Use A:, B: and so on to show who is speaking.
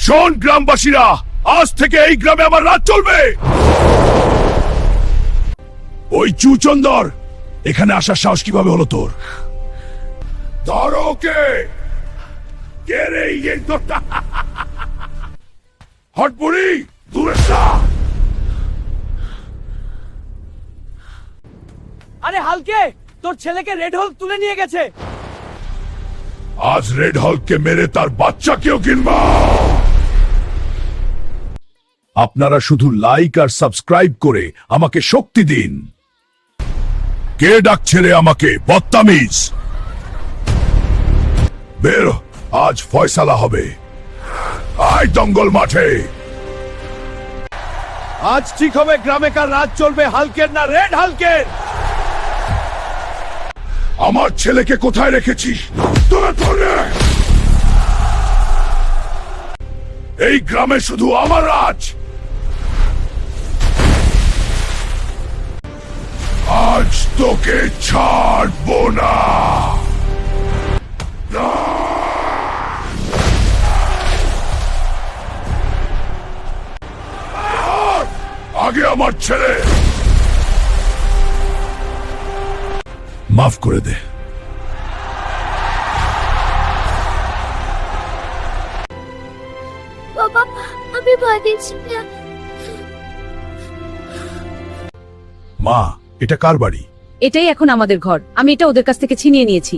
A: শোন গ্রামবাসীরা, আজ থেকে এই গ্রামে আমার রাজ চলবে। ওই চুচন্দর, এখানে আসার সাহস কিভাবে হলো তোর? ধরো কে কে রে এই তোরটা? হটপুরি, দূরে যা।
B: আরে হালকে, তোর ছেলেকে রেড হোল তুলে নিয়ে গেছে।
A: আজ রেড হলকে মেরে তার বাচ্চাকেও কিনবা। আপনারা শুধু লাইক আর সাবস্ক্রাইব করে আমাকে শক্তি দিন। কে ডাকছে রে আমাকে? বদতামিজ, বের হ, আজ ফয়সালা হবে। আয় দঙ্গল মাঠে। আজ ঠিক হবে গ্রামে কার রাজ চলবে, হালকের না রেড হালকের। আমার ছেলেকে কোথায় রেখেছিস? এই গ্রামে শুধু আমার রাজ। আজ তোকে ছাড়বো না। আগে আমার ছেলে। মাফ করে দে।
C: বাবা, আমি পারিছি না।
A: মা, এটা কার বাড়ি?
D: এটাই এখন আমাদের ঘর। আমি এটা ওদের কাছ থেকে ছিনিয়ে নিয়েছি।